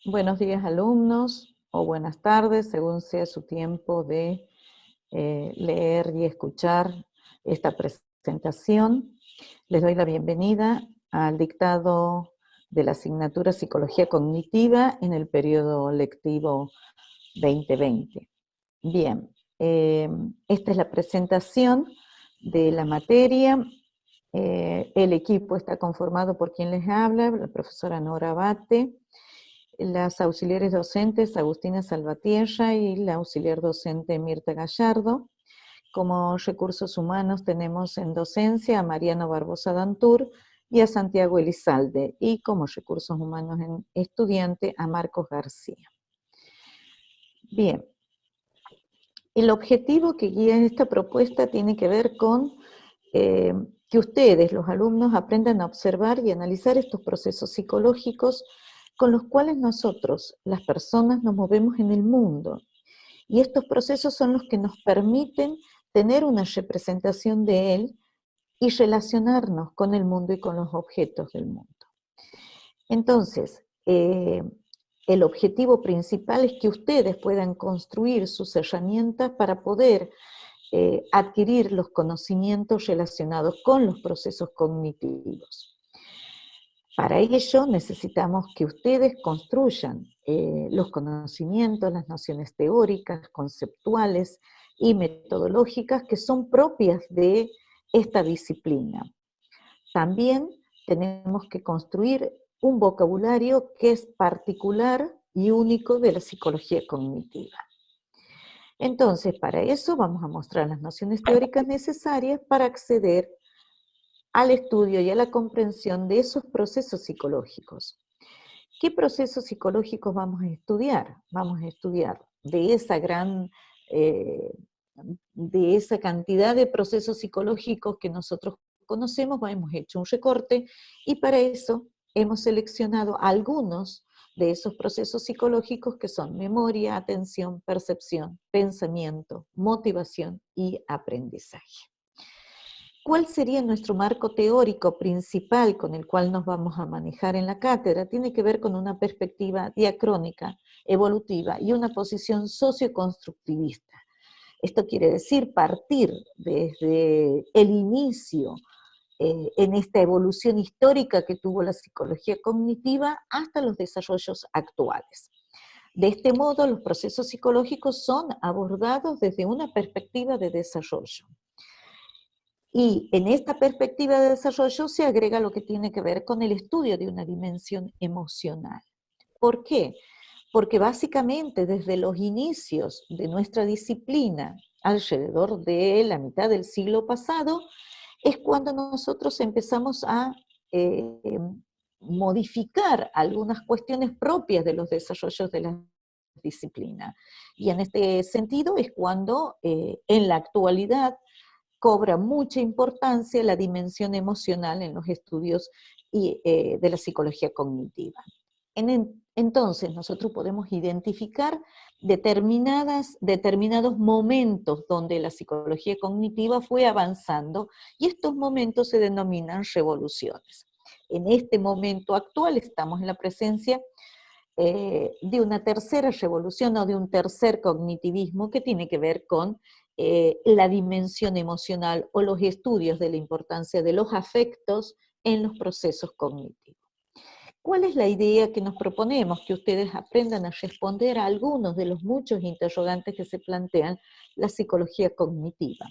Buenos días, alumnos, o buenas tardes, según sea su tiempo de leer y escuchar esta presentación. Les doy la bienvenida al dictado de la asignatura Psicología Cognitiva en el periodo lectivo 2020. Bien, esta es la presentación de la materia. El equipo está conformado por quien les habla, la profesora Nora Abate, las auxiliares docentes Agustina Salvatierra y la auxiliar docente Mirta Gallardo. Como recursos humanos tenemos en docencia a Mariano Barbosa Dantur y a Santiago Elizalde, y como recursos humanos en estudiante a Marcos García. Bien, el objetivo que guía esta propuesta tiene que ver con que ustedes, los alumnos, aprendan a observar y analizar estos procesos psicológicos con los cuales nosotros, las personas, nos movemos en el mundo. Y estos procesos son los que nos permiten tener una representación de él y relacionarnos con el mundo y con los objetos del mundo. Entonces, el objetivo principal es que ustedes puedan construir sus herramientas para poder adquirir los conocimientos relacionados con los procesos cognitivos. Para ello necesitamos que ustedes construyan los conocimientos, las nociones teóricas, conceptuales y metodológicas que son propias de esta disciplina. También tenemos que construir un vocabulario que es particular y único de la psicología cognitiva. Entonces, para eso vamos a mostrar las nociones teóricas necesarias para acceder al estudio y a la comprensión de esos procesos psicológicos. ¿Qué procesos psicológicos vamos a estudiar? Vamos a estudiar de esa cantidad de procesos psicológicos que nosotros conocemos, hemos hecho un recorte y para eso hemos seleccionado algunos de esos procesos psicológicos que son memoria, atención, percepción, pensamiento, motivación y aprendizaje. ¿Cuál sería nuestro marco teórico principal con el cual nos vamos a manejar en la cátedra? Tiene que ver con una perspectiva diacrónica, evolutiva y una posición socioconstructivista. Esto quiere decir partir desde el inicio en esta evolución histórica que tuvo la psicología cognitiva hasta los desarrollos actuales. De este modo, los procesos psicológicos son abordados desde una perspectiva de desarrollo. Y en esta perspectiva de desarrollo se agrega lo que tiene que ver con el estudio de una dimensión emocional. ¿Por qué? Porque básicamente desde los inicios de nuestra disciplina, alrededor de la mitad del siglo pasado, es cuando nosotros empezamos a eh, modificar algunas cuestiones propias de los desarrollos de la disciplina. Y en este sentido es cuando en la actualidad cobra mucha importancia la dimensión emocional en los estudios de la psicología cognitiva. Entonces nosotros podemos identificar determinados momentos donde la psicología cognitiva fue avanzando y estos momentos se denominan revoluciones. En este momento actual estamos en la presencia de una tercera revolución o de un tercer cognitivismo que tiene que ver con la dimensión emocional o los estudios de la importancia de los afectos en los procesos cognitivos. ¿Cuál es la idea que nos proponemos? Que ustedes aprendan a responder a algunos de los muchos interrogantes que se plantean la psicología cognitiva.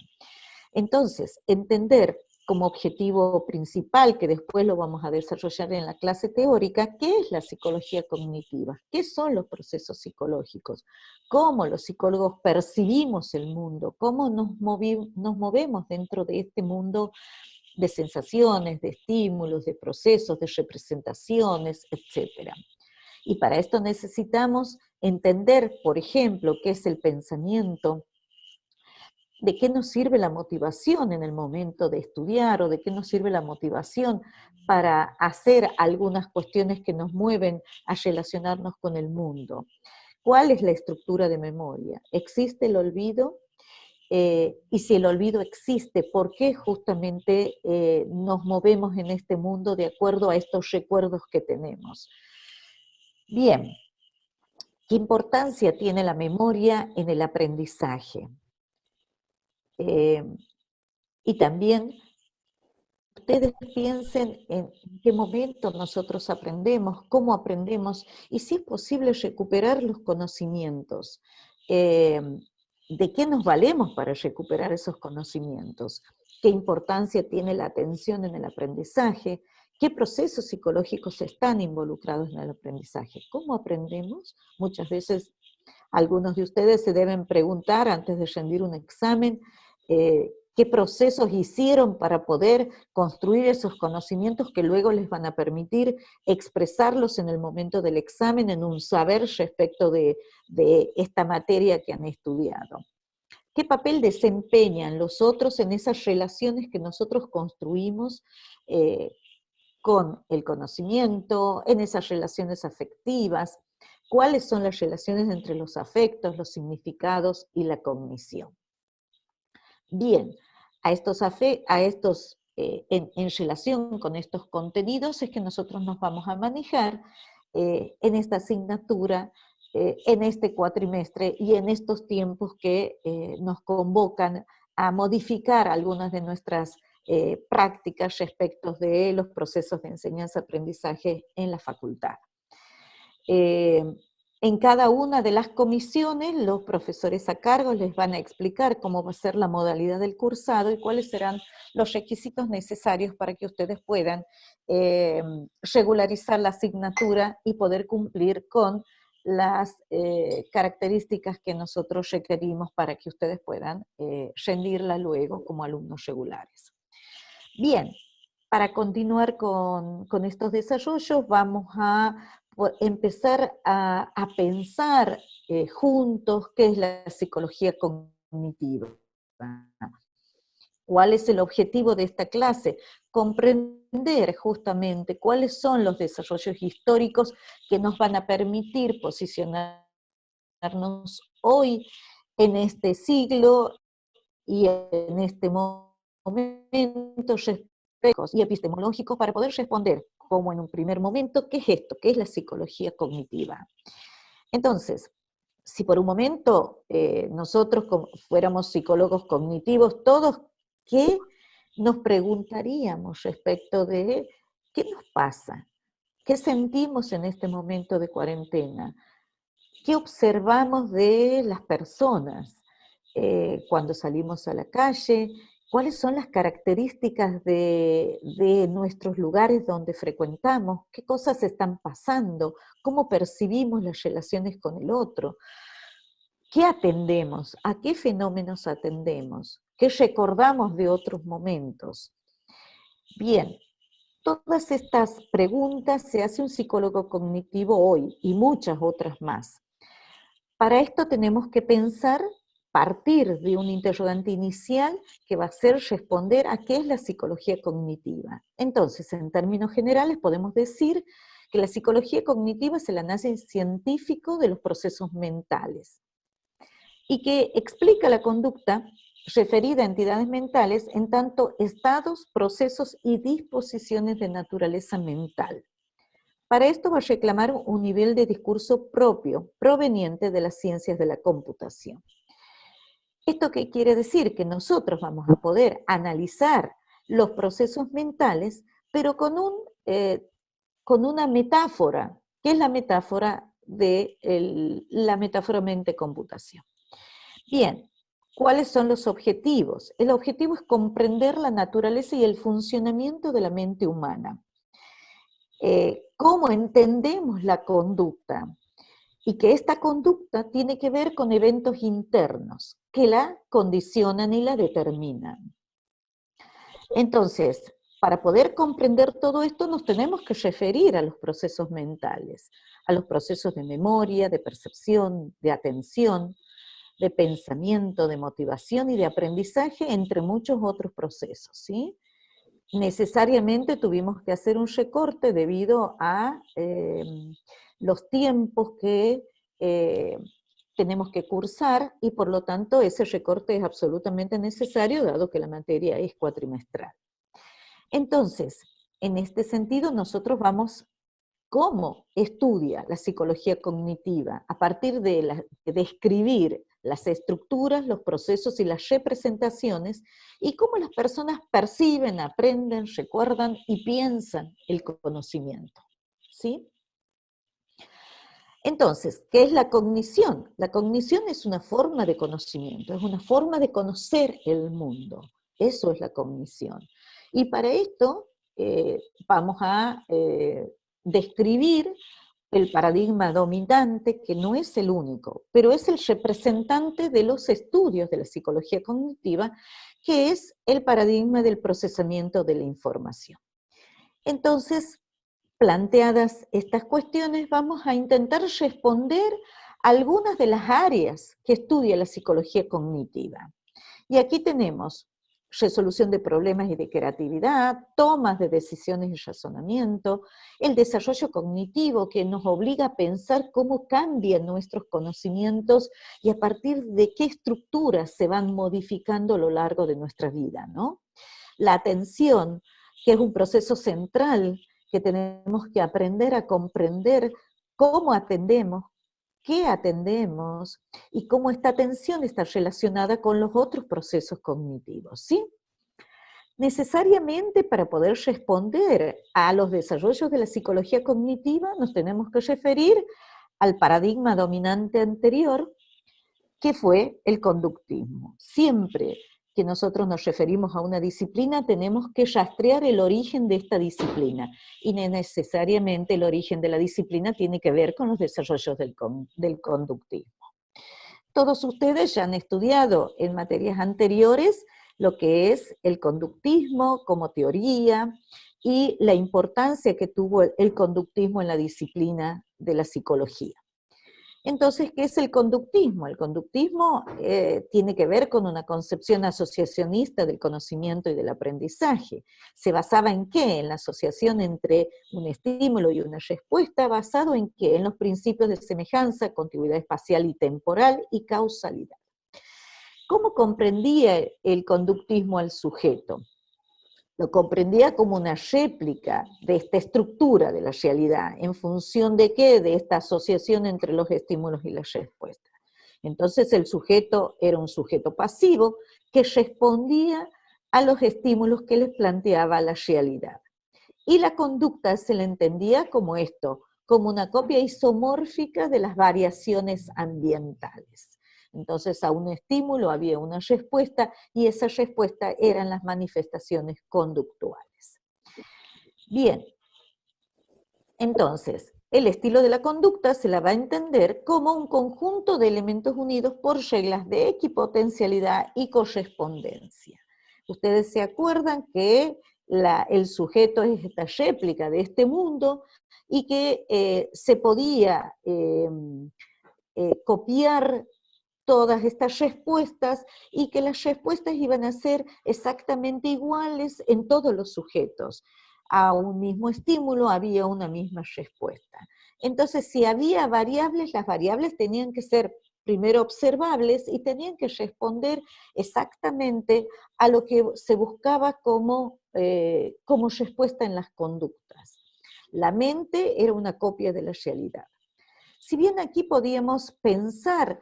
Entonces, entender como objetivo principal, que después lo vamos a desarrollar en la clase teórica, ¿qué es la psicología cognitiva? ¿Qué son los procesos psicológicos? ¿Cómo los psicólogos percibimos el mundo? ¿Cómo nos movemos dentro de este mundo de sensaciones, de estímulos, de procesos, de representaciones, etcétera? Y para esto necesitamos entender, por ejemplo, qué es el pensamiento, de qué nos sirve la motivación en el momento de estudiar o de qué nos sirve la motivación para hacer algunas cuestiones que nos mueven a relacionarnos con el mundo. ¿Cuál es la estructura de memoria? ¿Existe el olvido? Y si el olvido existe, ¿por qué justamente nos movemos en este mundo de acuerdo a estos recuerdos que tenemos? Bien, ¿Qué importancia tiene la memoria en el aprendizaje? Y también ustedes piensen en qué momento nosotros aprendemos, cómo aprendemos, y si es posible recuperar los conocimientos. ¿De qué nos valemos para recuperar esos conocimientos? ¿Qué importancia tiene la atención en el aprendizaje? ¿Qué procesos psicológicos están involucrados en el aprendizaje? ¿Cómo aprendemos? Muchas veces algunos de ustedes se deben preguntar antes de rendir un examen, qué procesos hicieron para poder construir esos conocimientos que luego les van a permitir expresarlos en el momento del examen, en un saber respecto de esta materia que han estudiado. ¿Qué papel desempeñan los otros en esas relaciones que nosotros construimos con el conocimiento, en esas relaciones afectivas? ¿Cuáles son las relaciones entre los afectos, los significados y la cognición? Bien, en relación con estos contenidos es que nosotros nos vamos a manejar en esta asignatura, en este cuatrimestre y en estos tiempos que nos convocan a modificar algunas de nuestras prácticas respecto de los procesos de enseñanza-aprendizaje en la facultad. En cada una de las comisiones, los profesores a cargo les van a explicar cómo va a ser la modalidad del cursado y cuáles serán los requisitos necesarios para que ustedes puedan regularizar la asignatura y poder cumplir con las características que nosotros requerimos para que ustedes puedan rendirla luego como alumnos regulares. Bien, para continuar con estos desarrollos vamos a empezar a pensar juntos qué es la psicología cognitiva. ¿Cuál es el objetivo de esta clase? Comprender justamente cuáles son los desarrollos históricos que nos van a permitir posicionarnos hoy en este siglo y en este momento y epistemológicos para poder responder, como en un primer momento, ¿qué es esto? ¿Qué es la psicología cognitiva? Entonces, si por un momento nosotros fuéramos psicólogos cognitivos, todos, ¿qué nos preguntaríamos respecto de qué nos pasa? ¿Qué sentimos en este momento de cuarentena? ¿Qué observamos de las personas cuando salimos a la calle? ¿Cuáles son las características de nuestros lugares donde frecuentamos? ¿Qué cosas están pasando? ¿Cómo percibimos las relaciones con el otro? ¿Qué atendemos? ¿A qué fenómenos atendemos? ¿Qué recordamos de otros momentos? Bien, todas estas preguntas se hace un psicólogo cognitivo hoy y muchas otras más. Para esto tenemos que partir de un interrogante inicial que va a ser responder a qué es la psicología cognitiva. Entonces, en términos generales, podemos decir que la psicología cognitiva es el análisis científico de los procesos mentales y que explica la conducta referida a entidades mentales en tanto estados, procesos y disposiciones de naturaleza mental. Para esto va a reclamar un nivel de discurso propio, proveniente de las ciencias de la computación. ¿Esto qué quiere decir? Que nosotros vamos a poder analizar los procesos mentales, pero con una metáfora, que es la metáfora de la metáfora mente-computación. Bien, ¿cuáles son los objetivos? El objetivo es comprender la naturaleza y el funcionamiento de la mente humana. Cómo entendemos la conducta y que esta conducta tiene que ver con eventos internos que la condicionan y la determinan. Entonces, para poder comprender todo esto nos tenemos que referir a los procesos mentales, a los procesos de memoria, de percepción, de atención, de pensamiento, de motivación y de aprendizaje, entre muchos otros procesos, ¿sí? Necesariamente tuvimos que hacer un recorte debido a los tiempos que tenemos que cursar y por lo tanto ese recorte es absolutamente necesario dado que la materia es cuatrimestral. Entonces, en este sentido nosotros vamos cómo estudia la psicología cognitiva a partir de describir las estructuras, los procesos y las representaciones, y cómo las personas perciben, aprenden, recuerdan y piensan el conocimiento. ¿Sí? Entonces, ¿qué es la cognición? La cognición es una forma de conocimiento, es una forma de conocer el mundo. Eso es la cognición. Y para esto vamos a describir el paradigma dominante, que no es el único, pero es el representante de los estudios de la psicología cognitiva, que es el paradigma del procesamiento de la información. Entonces, planteadas estas cuestiones, vamos a intentar responder algunas de las áreas que estudia la psicología cognitiva. Y aquí tenemos resolución de problemas y de creatividad, tomas de decisiones y razonamiento, el desarrollo cognitivo que nos obliga a pensar cómo cambian nuestros conocimientos y a partir de qué estructuras se van modificando a lo largo de nuestra vida, ¿no? La atención, que es un proceso central que tenemos que aprender a comprender cómo atendemos, qué atendemos y cómo esta atención está relacionada con los otros procesos cognitivos, ¿sí? Necesariamente para poder responder a los desarrollos de la psicología cognitiva nos tenemos que referir al paradigma dominante anterior, que fue el conductismo. Siempre que nosotros nos referimos a una disciplina, tenemos que rastrear el origen de esta disciplina, y no necesariamente el origen de la disciplina tiene que ver con los desarrollos del conductismo. Todos ustedes ya han estudiado en materias anteriores lo que es el conductismo como teoría y la importancia que tuvo el conductismo en la disciplina de la psicología. Entonces, ¿qué es el conductismo? El conductismo tiene que ver con una concepción asociacionista del conocimiento y del aprendizaje. ¿Se basaba en qué? En la asociación entre un estímulo y una respuesta, basado en qué? En los principios de semejanza, continuidad espacial y temporal y causalidad. ¿Cómo comprendía el conductismo al sujeto? Lo comprendía como una réplica de esta estructura de la realidad, ¿en función de qué? De esta asociación entre los estímulos y las respuestas. Entonces el sujeto era un sujeto pasivo que respondía a los estímulos que les planteaba la realidad. Y la conducta se le entendía como esto, como una copia isomórfica de las variaciones ambientales. Entonces a un estímulo había una respuesta y esa respuesta eran las manifestaciones conductuales. Bien, entonces el estilo de la conducta se la va a entender como un conjunto de elementos unidos por reglas de equipotencialidad y correspondencia. Ustedes se acuerdan que el sujeto es esta réplica de este mundo y que se podía copiar todas estas respuestas y que las respuestas iban a ser exactamente iguales en todos los sujetos. A un mismo estímulo había una misma respuesta. Entonces, si había variables, las variables tenían que ser primero observables y tenían que responder exactamente a lo que se buscaba como respuesta en las conductas. La mente era una copia de la realidad. Si bien aquí podíamos pensar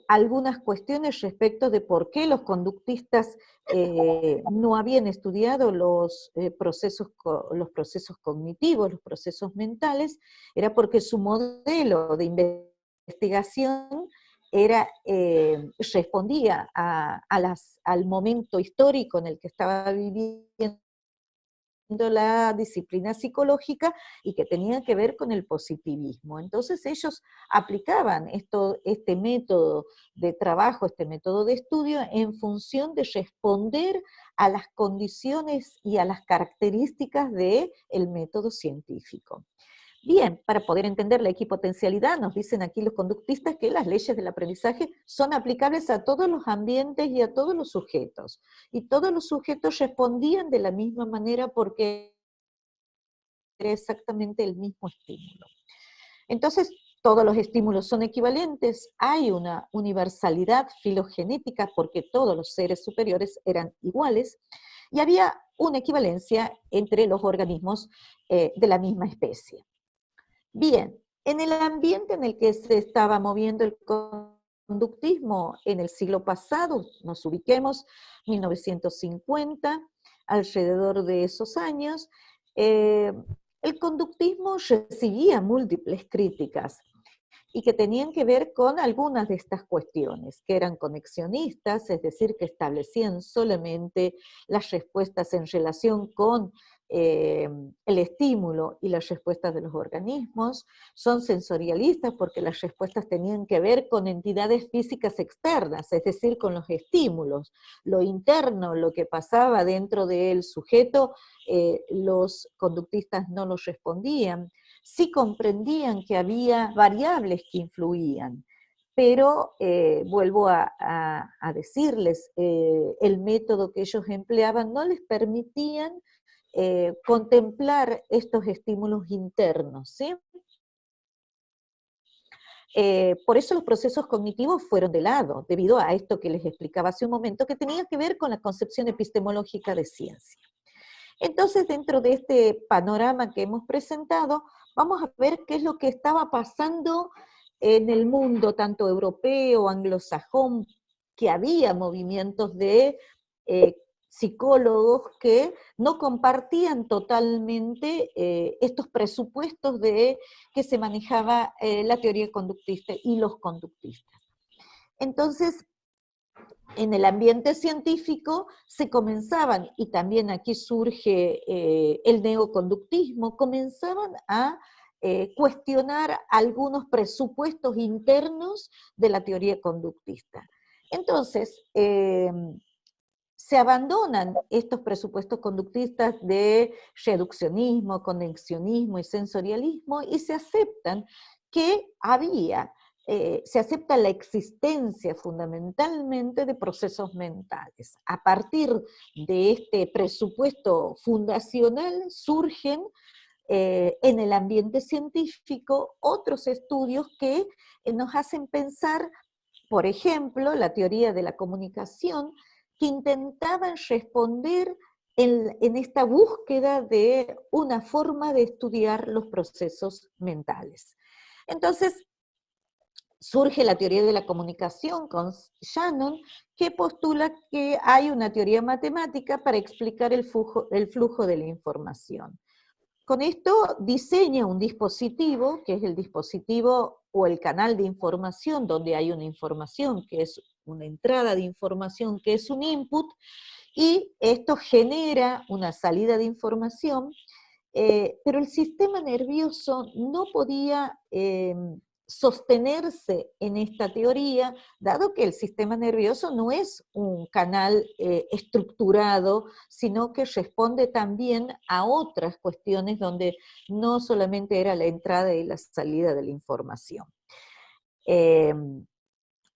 algunas cuestiones respecto de por qué los conductistas no habían estudiado los procesos cognitivos, los procesos mentales, era porque su modelo de investigación respondía al momento histórico en el que estaba viviendo la disciplina psicológica y que tenía que ver con el positivismo. Entonces ellos aplicaban este método de trabajo, este método de estudio en función de responder a las condiciones y a las características del método científico. Bien, para poder entender la equipotencialidad, nos dicen aquí los conductistas que las leyes del aprendizaje son aplicables a todos los ambientes y a todos los sujetos. Y todos los sujetos respondían de la misma manera porque era exactamente el mismo estímulo. Entonces, todos los estímulos son equivalentes, hay una universalidad filogenética porque todos los seres superiores eran iguales, y había una equivalencia entre los organismos de la misma especie. Bien, en el ambiente en el que se estaba moviendo el conductismo en el siglo pasado, nos ubiquemos 1950, alrededor de esos años, el conductismo recibía múltiples críticas y que tenían que ver con algunas de estas cuestiones, que eran conexionistas, es decir, que establecían solamente las respuestas en relación con el estímulo y las respuestas de los organismos, son sensorialistas porque las respuestas tenían que ver con entidades físicas externas, es decir, con los estímulos, lo interno, lo que pasaba dentro del sujeto, los conductistas no los respondían, sí comprendían que había variables que influían, pero vuelvo a decirles, el método que ellos empleaban no les permitían contemplar estos estímulos internos, ¿sí? Por eso los procesos cognitivos fueron de lado, debido a esto que les explicaba hace un momento, que tenía que ver con la concepción epistemológica de ciencia. Entonces, dentro de este panorama que hemos presentado, vamos a ver qué es lo que estaba pasando en el mundo, tanto europeo, anglosajón, que había movimientos de psicólogos que no compartían totalmente estos presupuestos de que se manejaba la teoría conductista y los conductistas. Entonces, en el ambiente científico se comenzaban, y también aquí surge el neoconductismo, comenzaban a cuestionar algunos presupuestos internos de la teoría conductista. Entonces, se abandonan estos presupuestos conductistas de reduccionismo, conexionismo y sensorialismo y se aceptan que se acepta la existencia fundamentalmente de procesos mentales. A partir de este presupuesto fundacional surgen en el ambiente científico otros estudios que nos hacen pensar, por ejemplo, la teoría de la comunicación, que intentaban responder en esta búsqueda de una forma de estudiar los procesos mentales. Entonces, surge la teoría de la comunicación con Shannon, que postula que hay una teoría matemática para explicar el flujo de la información. Con esto diseña un dispositivo, que es el dispositivo o el canal de información, donde hay una información que es una entrada de información que es un input, y esto genera una salida de información, pero el sistema nervioso no podía sostenerse en esta teoría, dado que el sistema nervioso no es un canal estructurado, sino que responde también a otras cuestiones donde no solamente era la entrada y la salida de la información.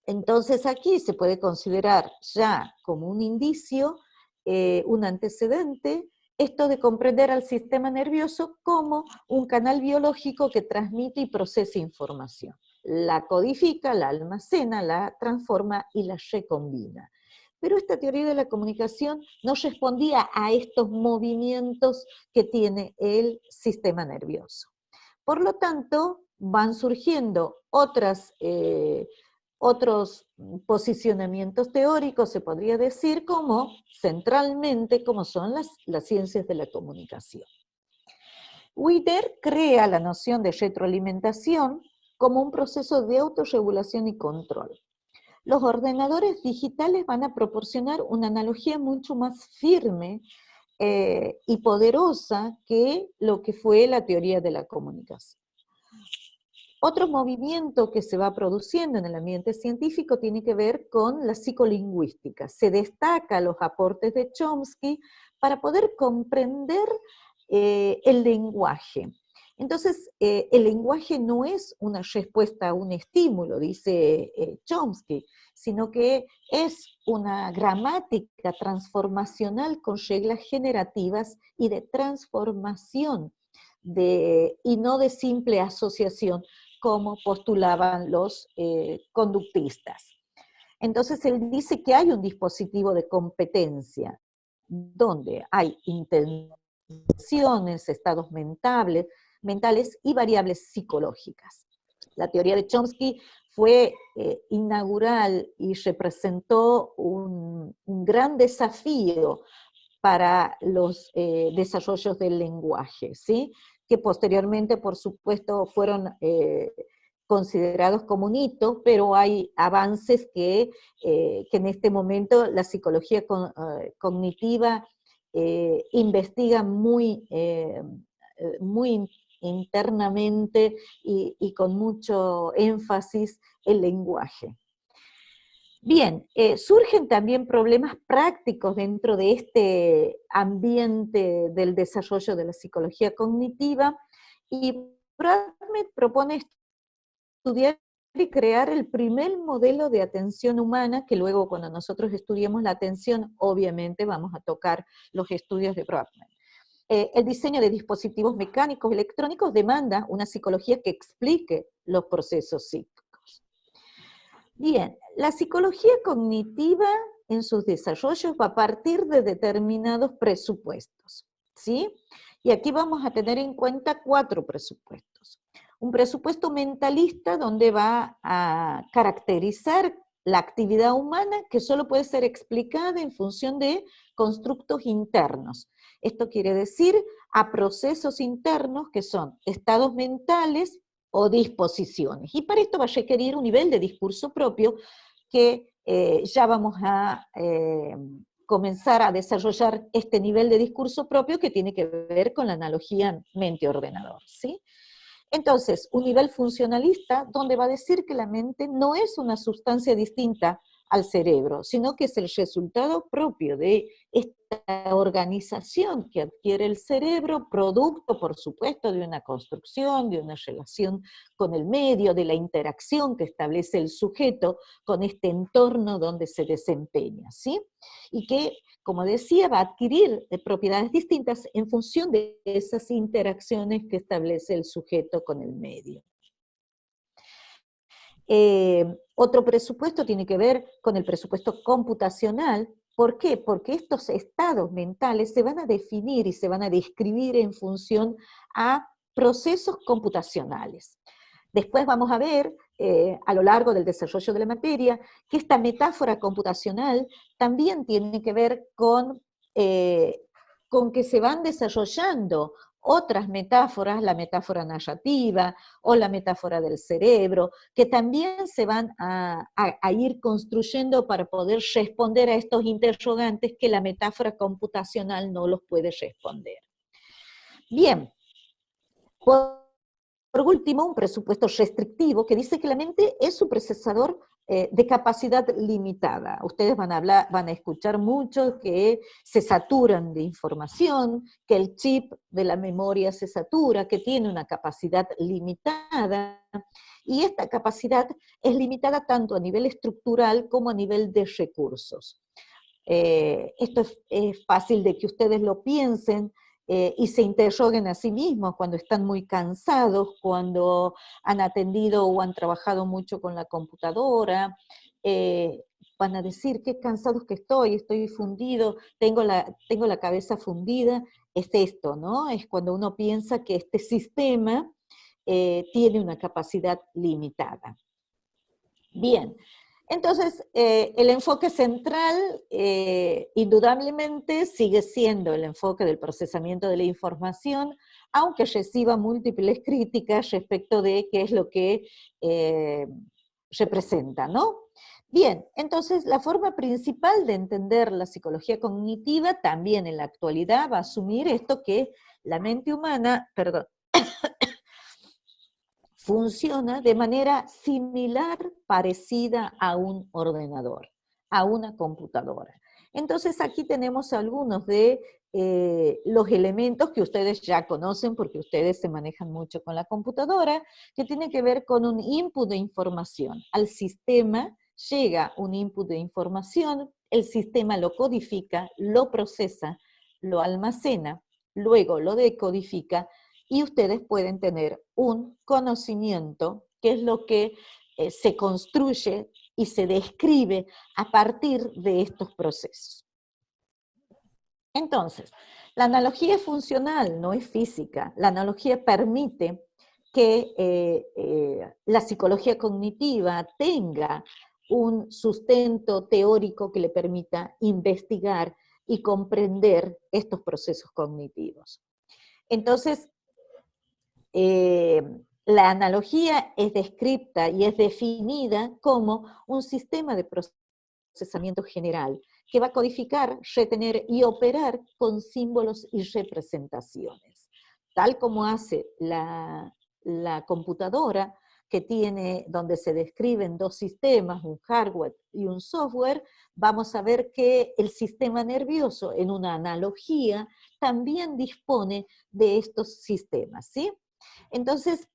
Entonces aquí se puede considerar ya como un indicio, un antecedente, esto de comprender al sistema nervioso como un canal biológico que transmite y procesa información. La codifica, la almacena, la transforma y la recombina. Pero esta teoría de la comunicación no respondía a estos movimientos que tiene el sistema nervioso. Por lo tanto, van surgiendo otros posicionamientos teóricos, se podría decir, como centralmente, como son las ciencias de la comunicación. Witter crea la noción de retroalimentación como un proceso de autorregulación y control. Los ordenadores digitales van a proporcionar una analogía mucho más firme y poderosa que lo que fue la teoría de la comunicación. Otro movimiento que se va produciendo en el ambiente científico tiene que ver con la psicolingüística. Se destaca los aportes de Chomsky para poder comprender el lenguaje. Entonces, el lenguaje no es una respuesta a un estímulo, dice Chomsky, sino que es una gramática transformacional con reglas generativas y de transformación, y no de simple asociación, como postulaban los conductistas. Entonces él dice que hay un dispositivo de competencia donde hay intenciones, estados mentales, mentales y variables psicológicas. La teoría de Chomsky fue inaugural y representó un gran desafío para los desarrollos del lenguaje, ¿sí? Que posteriormente, por supuesto, fueron considerados como un hito, pero hay avances que en este momento la psicología cognitiva investiga muy internamente y con mucho énfasis el lenguaje. Bien, surgen también problemas prácticos dentro de este ambiente del desarrollo de la psicología cognitiva, y Bradman propone estudiar y crear el primer modelo de atención humana, que luego cuando nosotros estudiemos la atención, obviamente vamos a tocar los estudios de Bradman. El diseño de dispositivos mecánicos electrónicos demanda una psicología que explique los procesos psíquicos. Bien, la psicología cognitiva en sus desarrollos va a partir de determinados presupuestos, ¿sí? Y aquí vamos a tener en cuenta 4 presupuestos. Un presupuesto mentalista, donde va a caracterizar la actividad humana, que solo puede ser explicada en función de constructos internos. Esto quiere decir a procesos internos que son estados mentales o disposiciones. Y para esto va a requerir un nivel de discurso propio que ya vamos a comenzar a desarrollar este nivel de discurso propio, que tiene que ver con la analogía mente-ordenador, ¿sí? Entonces, un nivel funcionalista, donde va a decir que la mente no es una sustancia distinta al cerebro, sino que es el resultado propio de esta organización que adquiere el cerebro, producto, por supuesto, de una construcción, de una relación con el medio, de la interacción que establece el sujeto con este entorno donde se desempeña, ¿sí? Y que, como decía, va a adquirir propiedades distintas en función de esas interacciones que establece el sujeto con el medio. Otro presupuesto tiene que ver con el presupuesto computacional. ¿Por qué? Porque estos estados mentales se van a definir y se van a describir en función a procesos computacionales. Después vamos a ver, a lo largo del desarrollo de la materia, que esta metáfora computacional también tiene que ver con que se van desarrollando otras metáforas, la metáfora narrativa o la metáfora del cerebro, que también se van a ir construyendo para poder responder a estos interrogantes que la metáfora computacional no los puede responder. Bien, por último, un presupuesto restrictivo que dice que la mente es un procesador de capacidad limitada. Ustedes van a escuchar mucho que se saturan de información, que el chip de la memoria se satura, que tiene una capacidad limitada, y esta capacidad es limitada tanto a nivel estructural como a nivel de recursos. Esto es fácil de que ustedes lo piensen y se interroguen a sí mismos cuando están muy cansados, cuando han atendido o han trabajado mucho con la computadora. Van a decir, qué cansados que estoy fundido, tengo la cabeza fundida. Es esto, ¿no? Es cuando uno piensa que este sistema tiene una capacidad limitada. Bien, entonces el enfoque central indudablemente sigue siendo el enfoque del procesamiento de la información, aunque reciba múltiples críticas respecto de qué es lo que representa, ¿no? Bien, entonces la forma principal de entender la psicología cognitiva también en la actualidad va a asumir esto, que la mente humana, perdón, funciona de manera similar, parecida a un ordenador, a una computadora. Entonces aquí tenemos algunos de los elementos que ustedes ya conocen porque ustedes se manejan mucho con la computadora, que tiene que ver con un input de información. Al sistema llega un input de información, el sistema lo codifica, lo procesa, lo almacena, luego lo decodifica, y ustedes pueden tener un conocimiento, que es lo que se construye y se describe a partir de estos procesos. Entonces, La analogía es funcional, no es física. La analogía permite que la psicología cognitiva tenga un sustento teórico que le permita investigar y comprender estos procesos cognitivos. Entonces, la analogía es descrita y es definida como un sistema de procesamiento general que va a codificar, retener y operar con símbolos y representaciones, tal como hace la computadora, que tiene, donde se describen dos sistemas, un hardware y un software. Vamos a ver que el sistema nervioso, en una analogía, también dispone de estos sistemas, ¿sí? Entonces,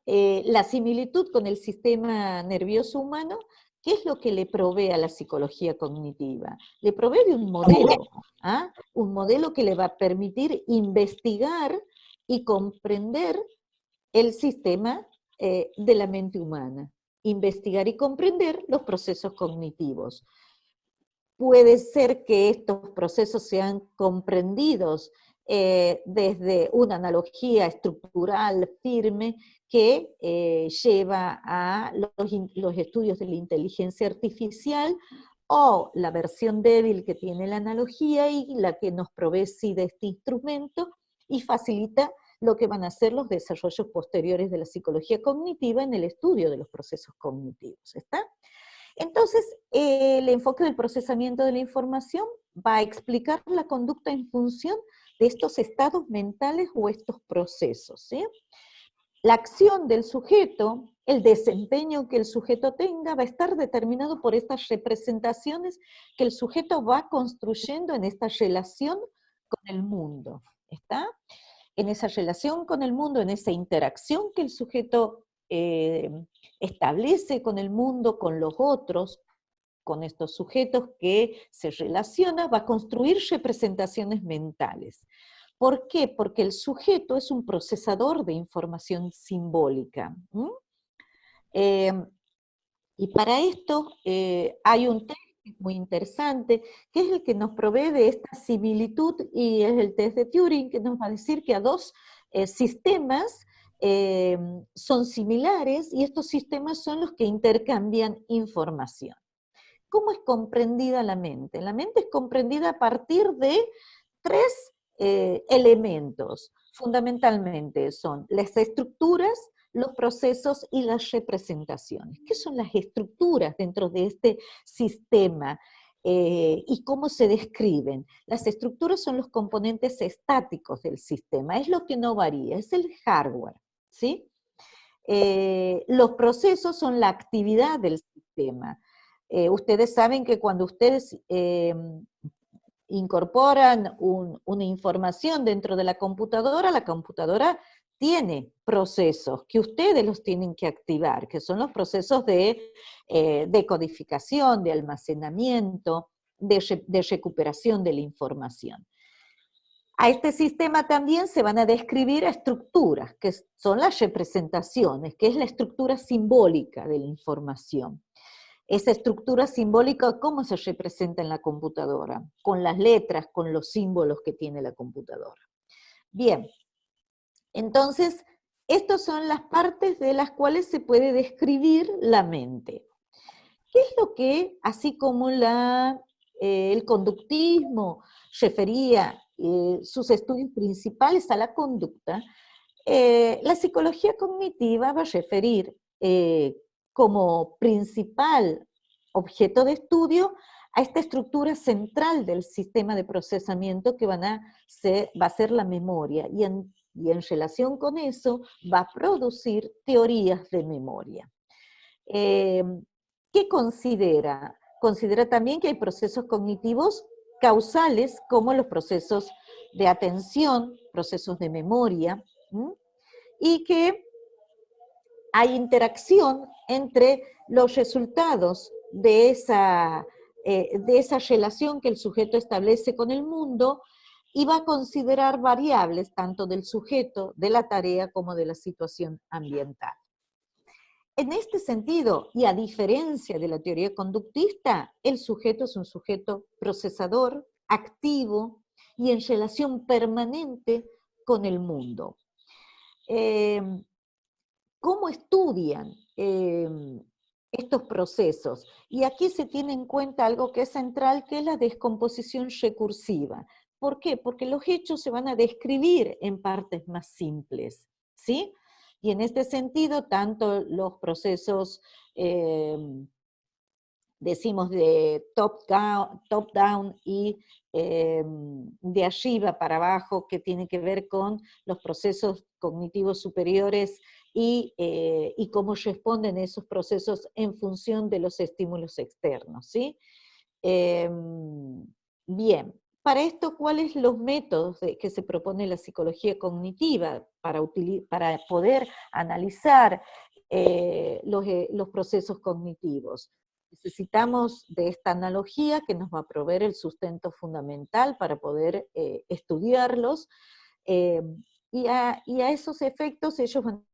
la similitud con el sistema nervioso humano, ¿qué es lo que le provee a la psicología cognitiva? Le provee de un modelo, ¿ah? Un modelo que le va a permitir investigar y comprender el sistema de la mente humana, investigar y comprender los procesos cognitivos. Puede ser que estos procesos sean comprendidos desde una analogía estructural firme que lleva a los estudios de la inteligencia artificial, o la versión débil que tiene la analogía y la que nos provee sí de este instrumento y facilita lo que van a ser los desarrollos posteriores de la psicología cognitiva en el estudio de los procesos cognitivos. ¿Está? Entonces, el enfoque del procesamiento de la información va a explicar la conducta en función de estos estados mentales o estos procesos, ¿sí? La acción del sujeto, el desempeño que el sujeto tenga, va a estar determinado por estas representaciones que el sujeto va construyendo en esta relación con el mundo, ¿está? En esa relación con el mundo, en esa interacción que el sujeto establece con el mundo, con los otros, con estos sujetos que se relaciona, va a construir representaciones mentales. ¿Por qué? Porque el sujeto es un procesador de información simbólica. Y para esto hay un test muy interesante, que es el que nos provee de esta similitud, y es el test de Turing, que nos va a decir que a dos sistemas son similares, y estos sistemas son los que intercambian información. ¿Cómo es comprendida la mente? La mente es comprendida a partir de tres elementos. Fundamentalmente son las estructuras, los procesos y las representaciones. ¿Qué son las estructuras dentro de este sistema? ¿Y cómo se describen? Las estructuras son los componentes estáticos del sistema, es lo que no varía, es el hardware, ¿sí? Los procesos son la actividad del sistema. Ustedes saben que cuando ustedes incorporan una información dentro de la computadora tiene procesos que ustedes los tienen que activar, que son los procesos de codificación, de almacenamiento, de recuperación de la información. A este sistema también se van a describir estructuras, que son las representaciones, que es la estructura simbólica de la información. Esa estructura simbólica, ¿cómo se representa en la computadora? Con las letras, con los símbolos que tiene la computadora. Bien, entonces, estas son las partes de las cuales se puede describir la mente. ¿Qué es lo que, así como el conductismo refería sus estudios principales a la conducta, la psicología cognitiva va a referir como principal objeto de estudio a esta estructura central del sistema de procesamiento que va a ser la memoria, y en relación con eso va a producir teorías de memoria. ¿Qué considera? Considera también que hay procesos cognitivos causales, como los procesos de atención, procesos de memoria, y que hay interacción entre los resultados de esa relación que el sujeto establece con el mundo, y va a considerar variables tanto del sujeto, de la tarea, como de la situación ambiental. En este sentido, y a diferencia de la teoría conductista, el sujeto es un sujeto procesador, activo, y en relación permanente con el mundo. ¿Cómo estudian estos procesos? Y aquí se tiene en cuenta algo que es central, que es la descomposición recursiva. ¿Por qué? Porque los hechos se van a describir en partes más simples, ¿sí? Y en este sentido, tanto los procesos, decimos, de top down y de arriba para abajo, que tiene que ver con los procesos cognitivos superiores y cómo responden esos procesos en función de los estímulos externos, ¿sí? Bien, para esto, ¿cuáles son los métodos que se propone la psicología cognitiva para poder analizar los procesos cognitivos? Necesitamos de esta analogía que nos va a proveer el sustento fundamental para poder estudiarlos, eh, y a esos efectos ellos van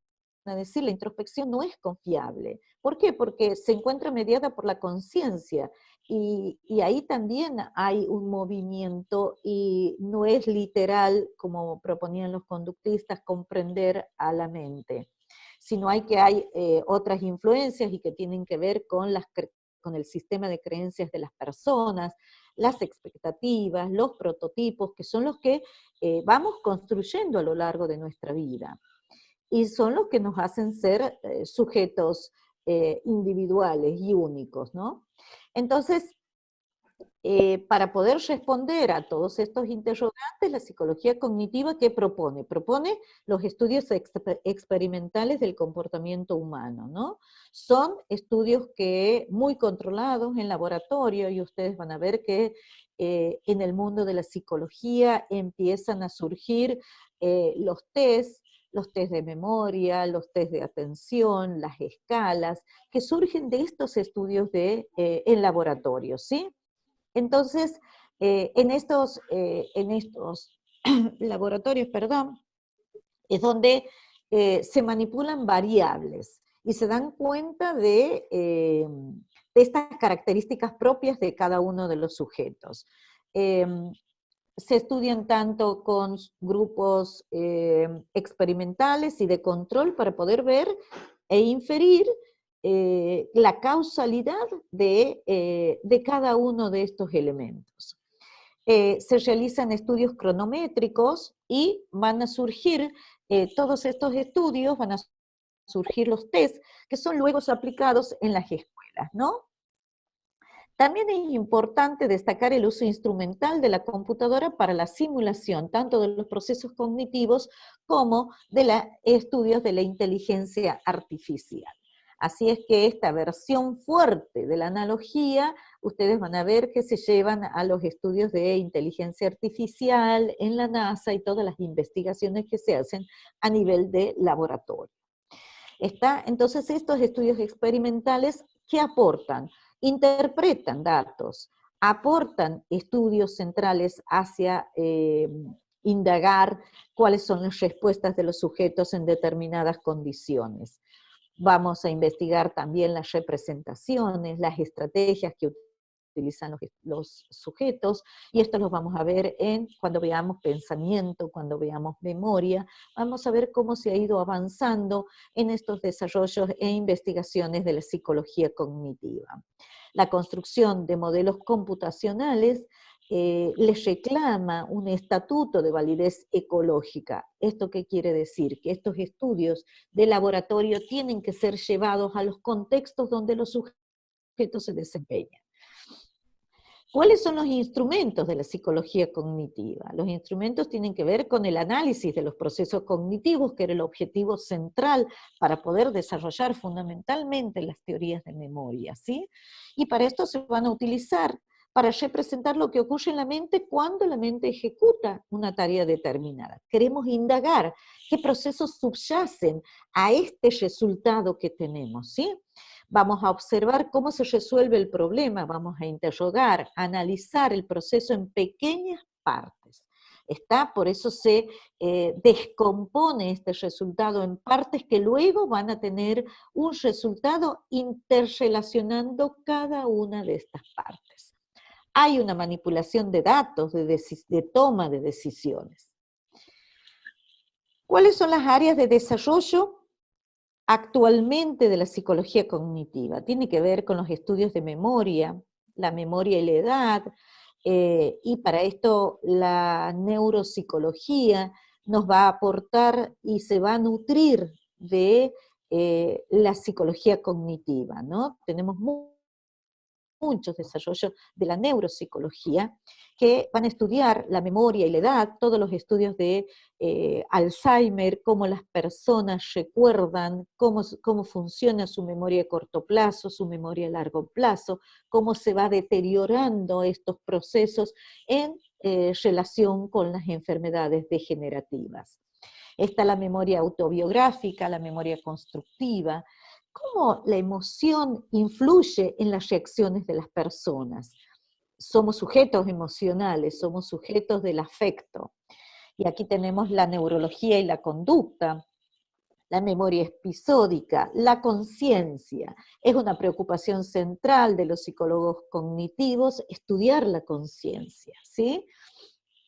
a decir, la introspección no es confiable. ¿Por qué? Porque se encuentra mediada por la conciencia, y ahí también hay un movimiento, y no es literal, como proponían los conductistas, comprender a la mente, sino hay otras influencias y que tienen que ver con el sistema de creencias de las personas, las expectativas, los prototipos, que son los que vamos construyendo a lo largo de nuestra vida, y son los que nos hacen ser sujetos individuales y únicos, ¿no? Entonces, para poder responder a todos estos interrogantes, la psicología cognitiva, ¿qué propone? Propone los estudios experimentales del comportamiento humano, ¿no? Son estudios muy controlados en laboratorio, y ustedes van a ver que en el mundo de la psicología empiezan a surgir los test de memoria, los test de atención, las escalas, que surgen de estos estudios en laboratorio, ¿sí? Entonces, en estos laboratorios, perdón, es donde se manipulan variables y se dan cuenta de estas características propias de cada uno de los sujetos. Se estudian tanto con grupos experimentales y de control para poder ver e inferir la causalidad de cada uno de estos elementos. Se realizan estudios cronométricos y van a surgir todos estos estudios, van a surgir los test que son luego aplicados en las escuelas, ¿no? También es importante destacar el uso instrumental de la computadora para la simulación, tanto de los procesos cognitivos como de los estudios de la inteligencia artificial. Así es que esta versión fuerte de la analogía, ustedes van a ver que se llevan a los estudios de inteligencia artificial en la NASA y todas las investigaciones que se hacen a nivel de laboratorio. Entonces, estos estudios experimentales, ¿qué aportan? Interpretan datos, aportan estudios centrales hacia indagar cuáles son las respuestas de los sujetos en determinadas condiciones. Vamos a investigar también las representaciones, las estrategias que utilizan los sujetos, y esto lo vamos a ver cuando veamos pensamiento, cuando veamos memoria, vamos a ver cómo se ha ido avanzando en estos desarrollos e investigaciones de la psicología cognitiva. La construcción de modelos computacionales les reclama un estatuto de validez ecológica. ¿Esto qué quiere decir? Que estos estudios de laboratorio tienen que ser llevados a los contextos donde los sujetos se desempeñan. ¿Cuáles son los instrumentos de la psicología cognitiva? Los instrumentos tienen que ver con el análisis de los procesos cognitivos, que era el objetivo central para poder desarrollar fundamentalmente las teorías de memoria, ¿sí? Y para esto se van a utilizar para representar lo que ocurre en la mente cuando la mente ejecuta una tarea determinada. Queremos indagar qué procesos subyacen a este resultado que tenemos, ¿sí? Vamos a observar cómo se resuelve el problema, vamos a interrogar, analizar el proceso en pequeñas partes. Por eso se descompone este resultado en partes que luego van a tener un resultado interrelacionando cada una de estas partes. hay una manipulación de datos, de toma de decisiones. ¿Cuáles son las áreas de desarrollo actualmente de la psicología cognitiva? Tiene que ver con los estudios de memoria, la memoria y la edad, y para esto la neuropsicología nos va a aportar y se va a nutrir de la psicología cognitiva, ¿no? Tenemos muchos desarrollos de la neuropsicología que van a estudiar la memoria y la edad, todos los estudios de Alzheimer, cómo las personas recuerdan, cómo funciona su memoria a corto plazo, su memoria a largo plazo, cómo se va deteriorando estos procesos en relación con las enfermedades degenerativas. Está la memoria autobiográfica, la memoria constructiva, cómo la emoción influye en las reacciones de las personas. Somos sujetos emocionales, somos sujetos del afecto. Y aquí tenemos la neurología y la conducta, la memoria episódica, la conciencia. Es una preocupación central de los psicólogos cognitivos estudiar la conciencia, ¿sí?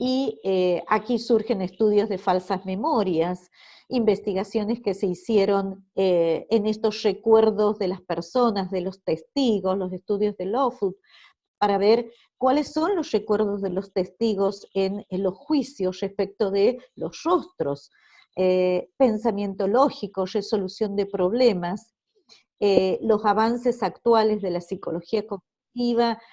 Y aquí surgen estudios de falsas memorias, investigaciones que se hicieron en estos recuerdos de las personas, de los testigos, los estudios de Lockwood, para ver cuáles son los recuerdos de los testigos en los juicios respecto de los rostros, pensamiento lógico, resolución de problemas. Los avances actuales de la psicología cognitiva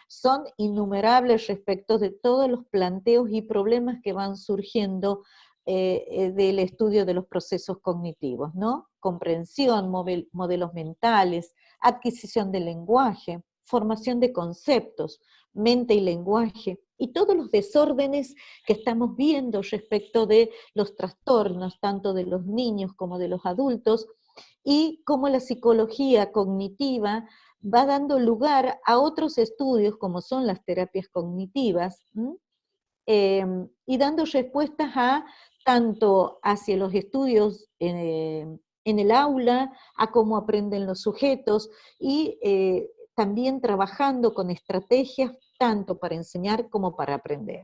son innumerables respecto de todos los planteos y problemas que van surgiendo del estudio de los procesos cognitivos, ¿no? Comprensión, modelos mentales, adquisición del lenguaje, formación de conceptos, mente y lenguaje, y todos los desórdenes que estamos viendo respecto de los trastornos, tanto de los niños como de los adultos, y cómo la psicología cognitiva va dando lugar a otros estudios como son las terapias cognitivas, y dando respuestas a tanto hacia los estudios en el aula, a cómo aprenden los sujetos, y también trabajando con estrategias tanto para enseñar como para aprender.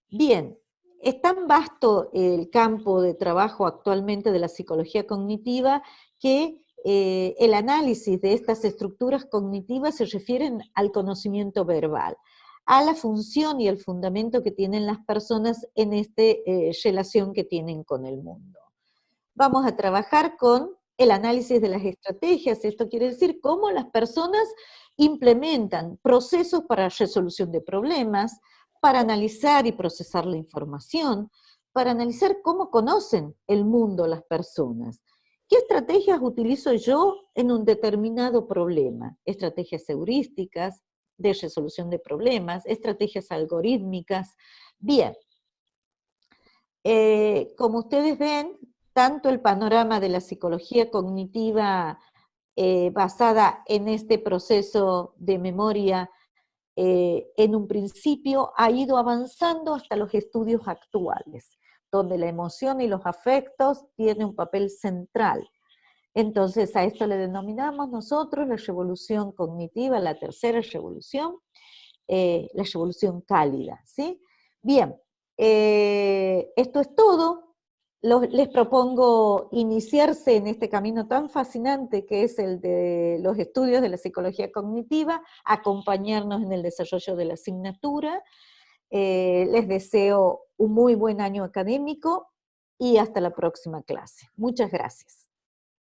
Bien, es tan vasto el campo de trabajo actualmente de la psicología cognitiva que el análisis de estas estructuras cognitivas se refieren al conocimiento verbal, a la función y el fundamento que tienen las personas en esta relación que tienen con el mundo. Vamos a trabajar con el análisis de las estrategias, esto quiere decir cómo las personas implementan procesos para resolución de problemas, para analizar y procesar la información, para analizar cómo conocen el mundo las personas. ¿Qué estrategias utilizo yo en un determinado problema? Estrategias heurísticas de resolución de problemas, estrategias algorítmicas. Bien, como ustedes ven, tanto el panorama de la psicología cognitiva basada en este proceso de memoria en un principio ha ido avanzando hasta los estudios actuales, donde la emoción y los afectos tienen un papel central. Entonces a esto le denominamos nosotros la revolución cognitiva, la tercera revolución, la revolución cálida, ¿sí? Bien, esto es todo. Les propongo iniciarse en este camino tan fascinante que es el de los estudios de la psicología cognitiva, acompañarnos en el desarrollo de la asignatura. Les deseo un muy buen año académico y hasta la próxima clase. Muchas gracias.